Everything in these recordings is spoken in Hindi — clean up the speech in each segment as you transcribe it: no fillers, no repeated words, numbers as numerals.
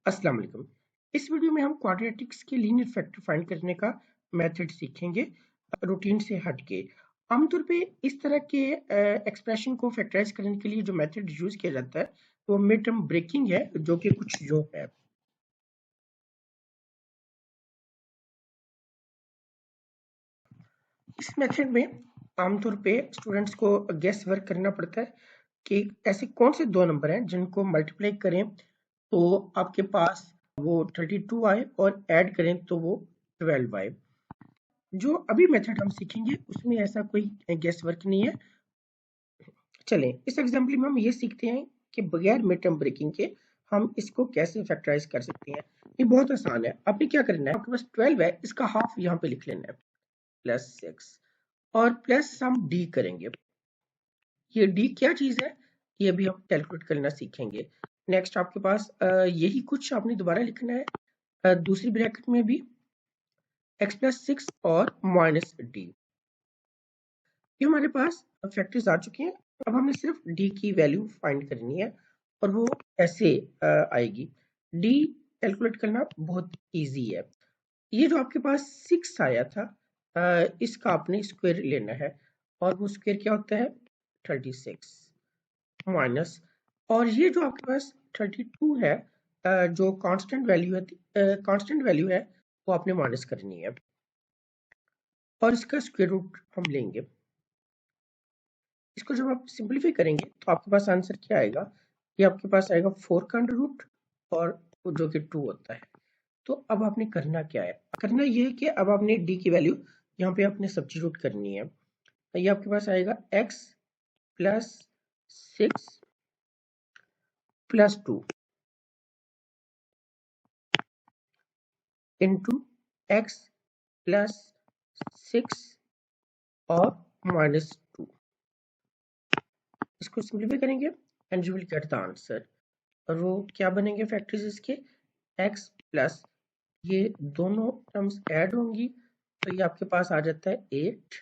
अस्सलाम वालेकुम। इस वीडियो में हम क्वाड्रेटिक्स के लीनियर फैक्टर फाइंड करने का मेथड सीखेंगे रूटीन से हटके। आमतौर पे इस तरह के एक्सप्रेशन को फैक्टराइज करने के लिए जो मेथड यूज किया जाता है वो मिड टर्म ब्रेकिंग है, जो कि कुछ जो है। इस मेथड में आमतौर पे स्टूडेंट्स को गेस वर्क करना पड़ता है कि ऐसे कौन से दो नंबर हैं जिनको मल्टीप्लाई करें तो आपके पास वो 32 आए और ऐड करें तो वो 12 आए। जो अभी मेथड हम सीखेंगे उसमें ऐसा कोई गेस वर्क नहीं है। चलें इस एग्जांपल में हम ये सीखते हैं कि बगैर मिड टर्म ब्रेकिंग के हम इसको कैसे फैक्टराइज कर सकते हैं। ये बहुत आसान है। आपने क्या करना है, आपके पास 12 है, इसका हाफ यहाँ पे लिख लेना है प्लस 6 और प्लस हम डी करेंगे। ये डी क्या चीज है ये भी हम कैलकुलेट करना सीखेंगे। नेक्स्ट आपके पास यही कुछ आपने दोबारा लिखना है दूसरी ब्रैकेट में भी x प्लस 6 और माइनस डी। ये हमारे पास फैक्टर्स आ चुके हैं। अब हमें सिर्फ d की वैल्यू फाइंड करनी है और वो ऐसे आएगी। d कैलकुलेट करना बहुत इजी है। ये जो आपके पास 6 आया था इसका आपने स्क्वायर लेना है और वो स्क्वायर क्या होता है 36 माइनस, और ये जो आपके पास 32 है जो कांस्टेंट वैल्यू है, कांस्टेंट वैल्यू है वो आपने माइनस करनी है और इसका स्क्वायर रूट हम लेंगे। इसको जब आप सिंपलीफाई करेंगे तो आपके पास आंसर क्या आएगा, ये आपके पास आएगा 4 का अंडर रूट और जो कि 2 होता है। तो अब आपने करना क्या है, करना ये है कि अब आपने डी की वैल्यू यहाँ पे आपने सब्स्टिट्यूट करनी है। ये आपके पास आएगा x plus 6 plus 2 into x plus 6 और माइनस 2। इसको सिंपलीफाई करेंगे and you will get the answer. और वो क्या बनेंगे फैक्टर्स इसके, x प्लस ये दोनों टर्म्स ऐड होंगी तो ये आपके पास आ जाता है 8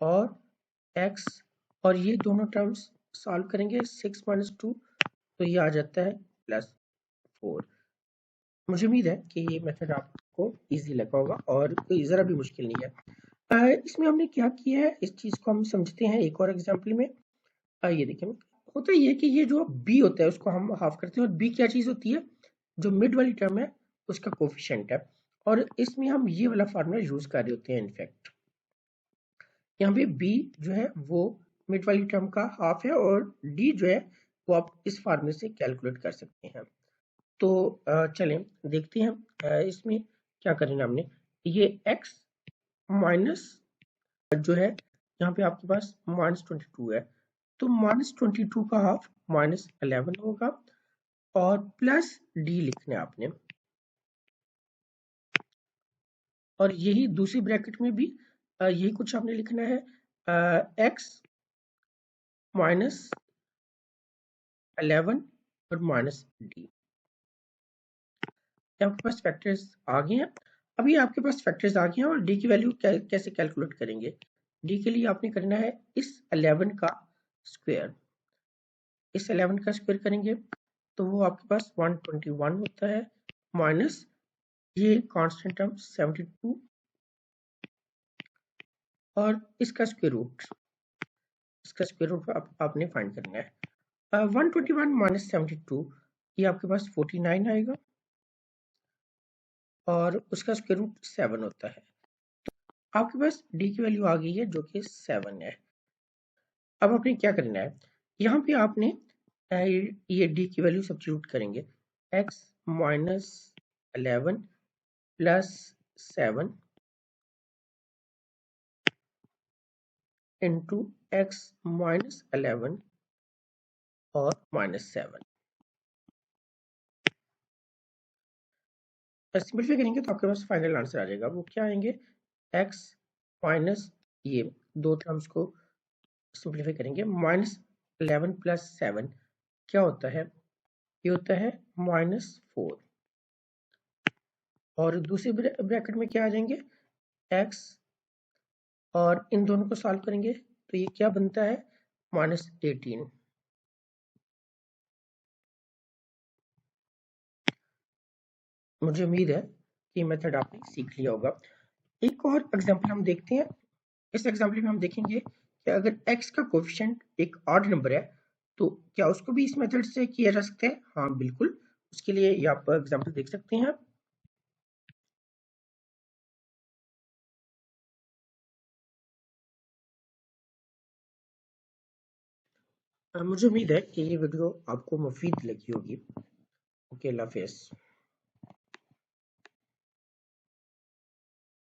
और x, और ये दोनों टर्म्स सॉल्व करेंगे 6 माइनस 2 तो ये आ जाता है प्लस 4। मुझे उम्मीद है कि ये मेथड आपको इजी लगा होगा और कोई ज़रा भी मुश्किल नहीं है। इसमें हमने क्या किया है इस चीज़ को हम समझते हैं एक और एग्जाम्पल में। ये देखिए होता ये है कि ये जो b होता है उसको हम हाफ करते हैं और b क्या चीज़ होती है, जो मिड वाली टर्म है उसका कोफिशिएंट है, और इसमें हम ये वाला फार्मूला यूज कर रहे होते हैं। इनफैक्ट यहाँ पे b जो है वो मिड वाली टर्म का हाफ है और d जो है वो आप इस फार्मूले से कैलकुलेट कर सकते हैं। तो चलें देखते हैं इसमें क्या करना हमने। ये x माइनस जो है यहाँ पे आपके पास -22 है तो -22 का हाफ -11 होगा और प्लस डी लिखना है आपने, और यही दूसरी ब्रैकेट में भी यही कुछ आपने लिखना है x -11 और माइनस डी। आपके पास फैक्टर्स आ गए हैं। अभी आपके पास फैक्टर्स आ गए हैं और डी की वैल्यू कैसे कैलकुलेट करेंगे। डी के लिए आपने करना है इस 11 का स्क्वायर, इस 11 का स्क्वायर करेंगे तो वो आपके पास 121 होता है माइनस ये कांस्टेंट टर्म 72 और इसका स्क्वायर रूट, इसका स्क्वायर रूट आपने फाइंड करना है। 121 माइनस 72 ये आपके पास 49 आएगा और उसका स्क्वायर रूट 7 होता है। आपके पास डी की वैल्यू आ गई है जो कि 7 है। अब आपने क्या करना है, यहाँ पे आपने ये डी की वैल्यू सब्स्टिट्यूट करेंगे x minus 11 plus 7 into x minus 11 और माइनस 7। सिंपलीफाई करेंगे तो आपके पास फाइनल आंसर आ जाएगा। वो क्या आएंगे, x माइनस ये दो टर्म्स को सिंपलीफाई करेंगे -11 प्लस 7 क्या होता है, ये होता है -4 और दूसरी ब्रैकेट में क्या आ जाएंगे x और इन दोनों को सॉल्व करेंगे तो ये क्या बनता है -18। मुझे उम्मीद है कि मेथड आपने सीख लिया होगा। एक और एग्जांपल हम देखते हैं। इस एग्जांपल में हम देखेंगे कि अगर x का कोएफिशिएंट एक ऑड नंबर है तो क्या उसको भी इस मेथड से किया जा सकता है? हाँ बिल्कुल। उसके लिए ये आप एग्जांपल देख सकते हैं। मुझे उम्मीद है कि ये वीडियो आपको मुफीद लगी होगी। ओके, अल्लाह हाफिज़।